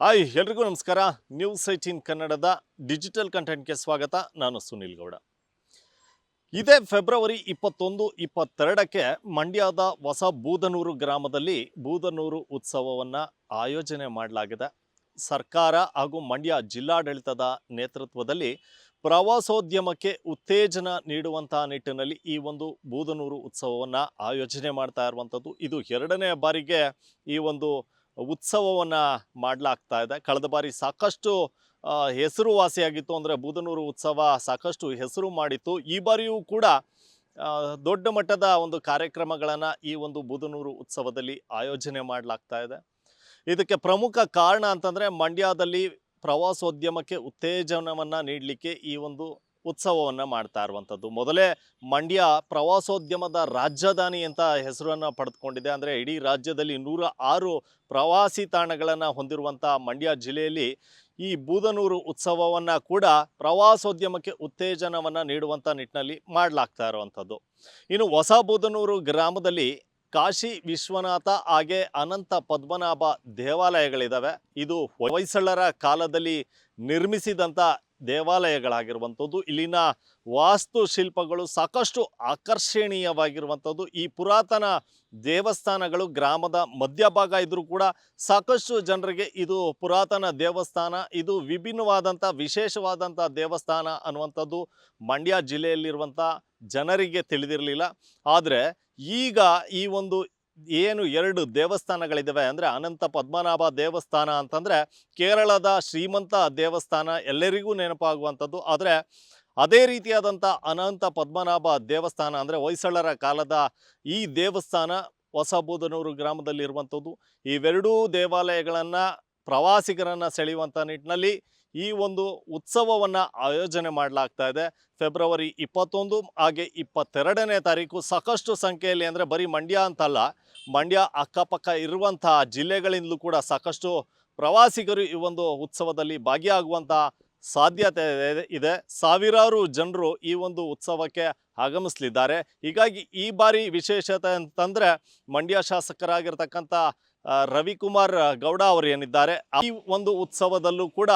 Hi ಎಲ್ರಿಗೂ ನಮಸ್ಕಾರ. News 18 ಕನ್ನಡದ ಡಿಜಿಟಲ್ ಕಂಟೆಂಟ್ಗೆ ಸ್ವಾಗತ. ನಾನು ಸುನಿಲ್ ಗೌಡ. ಇದೇ ಫೆಬ್ರವರಿ 21-22ಕ್ಕೆ ಮಂಡ್ಯದ ಹೊಸ ಬೂದನೂರು ಗ್ರಾಮದಲ್ಲಿ ಬೂದನೂರು ಉತ್ಸವವನ್ನು ಆಯೋಜನೆ ಮಾಡಲಾಗಿದೆ. ಸರ್ಕಾರ ಹಾಗೂ ಮಂಡ್ಯ ಜಿಲ್ಲಾಡಳಿತದ ನೇತೃತ್ವದಲ್ಲಿ ಪ್ರವಾಸೋದ್ಯಮಕ್ಕೆ ಉತ್ತೇಜನ ನೀಡುವಂತಹ ನಿಟ್ಟಿನಲ್ಲಿ ಈ ಒಂದು ಬೂದನೂರು ಉತ್ಸವವನ್ನು ಆಯೋಜನೆ ಮಾಡ್ತಾ ಇರುವಂಥದ್ದು. ಇದು ಎರಡನೇ ಬಾರಿಗೆ ಈ ಒಂದು ಉತ್ಸವವನ್ನು ಮಾಡಲಾಗ್ತಾ ಇದೆ. ಕಳೆದ ಬಾರಿ ಸಾಕಷ್ಟು ಹೆಸರುವಾಸಿಯಾಗಿತ್ತು. ಅಂದರೆ ಬೂದನೂರು ಉತ್ಸವ ಸಾಕಷ್ಟು ಹೆಸರು ಮಾಡಿತ್ತು. ಈ ಬಾರಿಯೂ ಕೂಡ ದೊಡ್ಡ ಮಟ್ಟದ ಒಂದು ಕಾರ್ಯಕ್ರಮಗಳನ್ನು ಈ ಒಂದು ಬೂದನೂರು ಉತ್ಸವದಲ್ಲಿ ಆಯೋಜನೆ ಮಾಡಲಾಗ್ತಾ ಇದೆ. ಇದಕ್ಕೆ ಪ್ರಮುಖ ಕಾರಣ ಅಂತಂದರೆ ಮಂಡ್ಯದಲ್ಲಿ ಪ್ರವಾಸೋದ್ಯಮಕ್ಕೆ ಉತ್ತೇಜನವನ್ನು ನೀಡಲಿಕ್ಕೆ ಈ ಒಂದು ಉತ್ಸವವನ್ನು ಮಾಡ್ತಾ ಇರುವಂಥದ್ದು. ಮೊದಲೇ ಮಂಡ್ಯ ಪ್ರವಾಸೋದ್ಯಮದ ರಾಜಧಾನಿ ಅಂತ ಹೆಸರನ್ನು ಪಡೆದುಕೊಂಡಿದೆ. ಅಂದರೆ ಇಡೀ ರಾಜ್ಯದಲ್ಲಿ 106 ಪ್ರವಾಸಿ ತಾಣಗಳನ್ನು ಹೊಂದಿರುವಂಥ ಮಂಡ್ಯ ಜಿಲ್ಲೆಯಲ್ಲಿ ಈ ಬೂದನೂರು ಉತ್ಸವವನ್ನು ಕೂಡ ಪ್ರವಾಸೋದ್ಯಮಕ್ಕೆ ಉತ್ತೇಜನವನ್ನು ನೀಡುವಂಥ ನಿಟ್ಟಿನಲ್ಲಿ ಮಾಡಲಾಗ್ತಾ ಇರುವಂಥದ್ದು. ಇನ್ನು ಹೊಸ ಬೂದನೂರು ಗ್ರಾಮದಲ್ಲಿ ಕಾಶಿ ವಿಶ್ವನಾಥ ಹಾಗೆ ಅನಂತ ಪದ್ಮನಾಭ ದೇವಾಲಯಗಳಿದ್ದಾವೆ. ಇದು ಹೊಯ್ಸಳರ ಕಾಲದಲ್ಲಿ ನಿರ್ಮಿಸಿದಂಥ ದೇವಾಲಯಗಳಾಗಿರುವಂಥದ್ದು. ಇಲ್ಲಿನ ವಾಸ್ತುಶಿಲ್ಪಗಳು ಸಾಕಷ್ಟು ಆಕರ್ಷಣೀಯವಾಗಿರುವಂಥದ್ದು. ಈ ಪುರಾತನ ದೇವಸ್ಥಾನಗಳು ಗ್ರಾಮದ ಮಧ್ಯಭಾಗ ಇದ್ದರೂ ಕೂಡ ಸಾಕಷ್ಟು ಜನರಿಗೆ ಇದು ಪುರಾತನ ದೇವಸ್ಥಾನ, ಇದು ವಿಭಿನ್ನವಾದಂಥ ವಿಶೇಷವಾದಂಥ ದೇವಸ್ಥಾನ ಅನ್ನುವಂಥದ್ದು ಮಂಡ್ಯ ಜಿಲ್ಲೆಯಲ್ಲಿರುವಂಥ ಜನರಿಗೆ ತಿಳಿದಿರಲಿಲ್ಲ. ಆದರೆ ಈಗ ಈ ಒಂದು ಏನು 2 ದೇವಸ್ಥಾನಗಳಿದ್ದಾವೆ, ಅಂದರೆ ಅನಂತ ಪದ್ಮನಾಭ ದೇವಸ್ಥಾನ ಅಂತಂದರೆ ಕೇರಳದ ಶ್ರೀಮಂತ ದೇವಸ್ಥಾನ ಎಲ್ಲರಿಗೂ ನೆನಪಾಗುವಂಥದ್ದು. ಆದರೆ ಅದೇ ರೀತಿಯಾದಂಥ ಅನಂತ ಪದ್ಮನಾಭ ದೇವಸ್ಥಾನ ಅಂದರೆ ಹೊಯ್ಸಳರ ಕಾಲದ ಈ ದೇವಸ್ಥಾನ ಹೊಸ ಬೂದನೂರು ಗ್ರಾಮದಲ್ಲಿರುವಂಥದ್ದು. ಇವೆರಡೂ ದೇವಾಲಯಗಳನ್ನು ಪ್ರವಾಸಿಗರನ್ನು ಸೆಳೆಯುವಂಥ ನಿಟ್ಟಿನಲ್ಲಿ ಈ ಒಂದು ಉತ್ಸವವನ್ನು ಆಯೋಜನೆ ಮಾಡಲಾಗ್ತಾ ಇದೆ. ಫೆಬ್ರವರಿ 21 ಹಾಗೆ 22ನೇ ತಾರೀಕು ಸಾಕಷ್ಟು ಸಂಖ್ಯೆಯಲ್ಲಿ, ಅಂದರೆ ಬರೀ ಮಂಡ್ಯ ಅಂತಲ್ಲ, ಮಂಡ್ಯ ಅಕ್ಕಪಕ್ಕ ಇರುವಂಥ ಜಿಲ್ಲೆಗಳಿಂದಲೂ ಕೂಡ ಸಾಕಷ್ಟು ಪ್ರವಾಸಿಗರು ಈ ಒಂದು ಉತ್ಸವದಲ್ಲಿ ಭಾಗಿಯಾಗುವಂಥ ಸಾಧ್ಯತೆ ಇದೆ. ಸಾವಿರಾರು ಜನರು ಈ ಒಂದು ಉತ್ಸವಕ್ಕೆ ಆಗಮಿಸಲಿದ್ದಾರೆ. ಹೀಗಾಗಿ ಈ ಬಾರಿ ವಿಶೇಷತೆ ಅಂತಂದರೆ ಮಂಡ್ಯ ಶಾಸಕರಾಗಿರ್ತಕ್ಕಂಥ ರವಿಕುಮಾರ್ ಗೌಡ ಅವರು ಏನಿದ್ದಾರೆ, ಈ ಒಂದು ಉತ್ಸವದಲ್ಲೂ ಕೂಡ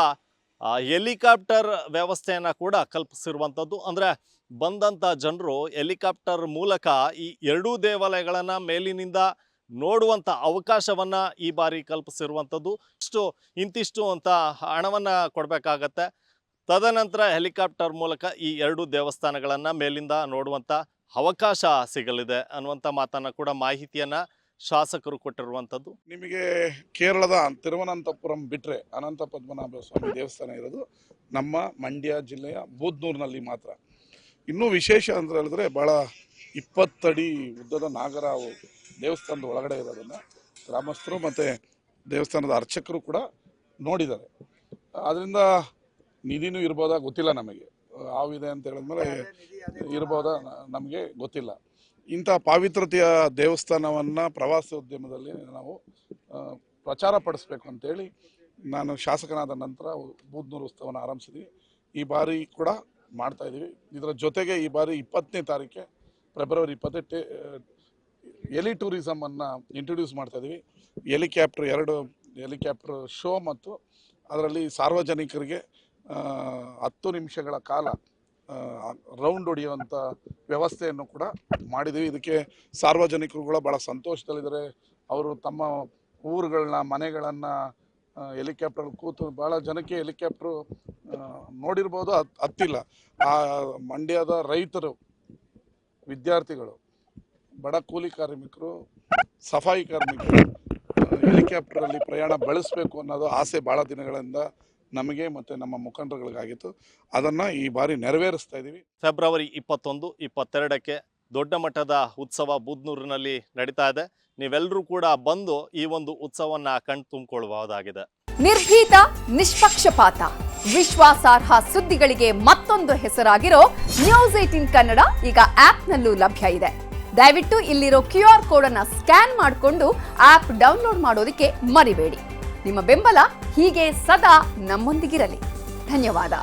ಹೆಲಿಕಾಪ್ಟರ್ ವ್ಯವಸ್ಥೆಯನ್ನು ಕೂಡ ಕಲ್ಪಿಸಿರುವಂಥದ್ದು. ಅಂದರೆ ಬಂದಂಥ ಜನರು ಹೆಲಿಕಾಪ್ಟರ್ ಮೂಲಕ ಈ 2 ದೇವಾಲಯಗಳನ್ನು ಮೇಲಿನಿಂದ ನೋಡುವಂಥ ಅವಕಾಶವನ್ನು ಈ ಬಾರಿ ಕಲ್ಪಿಸಿರುವಂಥದ್ದು. ಇಂತಿಷ್ಟು ಅಂತ ಹಣವನ್ನು ಕೊಡಬೇಕಾಗತ್ತೆ. ತದನಂತರ ಹೆಲಿಕಾಪ್ಟರ್ ಮೂಲಕ ಈ 2 ದೇವಸ್ಥಾನಗಳನ್ನು ಮೇಲಿಂದ ನೋಡುವಂಥ ಅವಕಾಶ ಸಿಗಲಿದೆ ಅನ್ನುವಂಥ ಮಾತನ್ನು ಕೂಡ ಮಾಹಿತಿಯನ್ನು ಶಾಸಕರು ಕೊಟ್ಟಿರುವಂಥದ್ದು. ನಿಮಗೆ ಕೇರಳದ ತಿರುವನಂತಪುರಂ ಬಿಟ್ಟರೆ ಅನಂತ ಪದ್ಮನಾಭ ಸ್ವಾಮಿ ದೇವಸ್ಥಾನ ಇರೋದು ನಮ್ಮ ಮಂಡ್ಯ ಜಿಲ್ಲೆಯ ಬೂದನೂರಿನಲ್ಲಿ ಮಾತ್ರ. ಇನ್ನೂ ವಿಶೇಷ ಅಂತ ಹೇಳಿದ್ರೆ ಭಾಳ 20 ಅಡಿ ಉದ್ದದ ನಾಗರ ದೇವಸ್ಥಾನದ ಒಳಗಡೆ ಇರೋದನ್ನು ಗ್ರಾಮಸ್ಥರು ಮತ್ತು ದೇವಸ್ಥಾನದ ಅರ್ಚಕರು ಕೂಡ ನೋಡಿದ್ದಾರೆ. ಅದರಿಂದ ನಿಧಿನೂ ಇರ್ಬೋದಾ ಗೊತ್ತಿಲ್ಲ, ನಮಗೆ ಆವಿದೆ ಅಂತ ಹೇಳಿದ್ಮೇಲೆ ಇರ್ಬೋದಾ ನಮಗೆ ಗೊತ್ತಿಲ್ಲ. ಇಂಥ ಪಾವಿತ್ರತೆಯ ದೇವಸ್ಥಾನವನ್ನು ಪ್ರವಾಸೋದ್ಯಮದಲ್ಲಿ ನಾವು ಪ್ರಚಾರ ಪಡಿಸ್ಬೇಕು ಅಂತೇಳಿ ನಾನು ಶಾಸಕನಾದ ನಂತರ ಬೂದನೂರು ಉತ್ಸವವನ್ನು ಆರಂಭಿಸಿದ್ವಿ. ಈ ಬಾರಿ ಕೂಡ ಮಾಡ್ತಾಯಿದ್ದೀವಿ. ಇದರ ಜೊತೆಗೆ ಈ ಬಾರಿ 20ನೇ ತಾರೀಕೆ ಫೆಬ್ರವರಿ 28 ಎಲಿ ಟೂರಿಸಮನ್ನು ಇಂಟ್ರೊಡ್ಯೂಸ್ ಮಾಡ್ತಾಯಿದ್ದೀವಿ. ಹೆಲಿಕಾಪ್ಟರ್ 2 ಹೆಲಿಕಾಪ್ಟರ್ ಶೋ ಮತ್ತು ಅದರಲ್ಲಿ ಸಾರ್ವಜನಿಕರಿಗೆ 10 ನಿಮಿಷಗಳ ಕಾಲ ರೌಂಡ್ ಹೊಡೆಯುವಂಥ ವ್ಯವಸ್ಥೆಯನ್ನು ಕೂಡ ಮಾಡಿದ್ದೀವಿ. ಇದಕ್ಕೆ ಸಾರ್ವಜನಿಕರು ಕೂಡ ಭಾಳ ಸಂತೋಷದಲ್ಲಿದ್ದಾರೆ. ಅವರು ತಮ್ಮ ಊರುಗಳನ್ನ ಮನೆಗಳನ್ನು ಹೆಲಿಕಾಪ್ಟರ್ ಕೂತು, ಭಾಳ ಜನಕ್ಕೆ ಹೆಲಿಕಾಪ್ಟ್ರು ನೋಡಿರ್ಬೋದು, ಹತ್ತಿಲ್ಲ. ಆ ಮಂಡ್ಯದ ರೈತರು, ವಿದ್ಯಾರ್ಥಿಗಳು, ಬಡ ಕೂಲಿ ಕಾರ್ಮಿಕರು, ಸಫಾಯಿ ಕಾರ್ಮಿಕರು ಹೆಲಿಕಾಪ್ಟರಲ್ಲಿ ಪ್ರಯಾಣ ಬಳಸಬೇಕು ಅನ್ನೋದು ಆಸೆ ಭಾಳ ದಿನಗಳಿಂದ ನಮಗೆ ಮತ್ತು ನಮ್ಮ ಮುಖಂಡರುಗಳಿಗಾಗಿತ್ತು. ಅದನ್ನು ಈ ಬಾರಿ ನೆರವೇರಿಸ್ತಾ ಇದ್ದೀವಿ. ಫೆಬ್ರವರಿ 21-22ಕ್ಕೆ ದೊಡ್ಡ ಮಟ್ಟದ ಉತ್ಸವ ಬೂದನೂರಿನಲ್ಲಿ ನಡೀತಾ ಇದೆ. ನೀವೆಲ್ಲರೂ ಕೂಡ ಬಂದು ಈ ಒಂದು ಉತ್ಸವವನ್ನು ಕಣ್ ತುಂಬಿಕೊಳ್ಳಬಹುದಾಗಿದೆ. ನಿರ್ಭೀತ, ನಿಷ್ಪಕ್ಷಪಾತ, ವಿಶ್ವಾಸಾರ್ಹ ಸುದ್ದಿಗಳಿಗೆ ಮತ್ತೊಂದು ಹೆಸರಾಗಿರೋ ನ್ಯೂಸ್ 18 ಕನ್ನಡ ಈಗ ಆಪ್ನಲ್ಲೂ ಲಭ್ಯ ಇದೆ. ದಯವಿಟ್ಟು ಇಲ್ಲಿರೋ QR ಕೋಡ್ ಅನ್ನು ಸ್ಕ್ಯಾನ್ ಮಾಡಿಕೊಂಡು ಆಪ್ ಡೌನ್ಲೋಡ್ ಮಾಡೋದಕ್ಕೆ ಮರಿಬೇಡಿ. ನಿಮ್ಮ ಬೆಂಬಲ ಹೀಗೆ ಸದಾ ನಮ್ಮೊಂದಿಗಿರಲಿ. ಧನ್ಯವಾದ.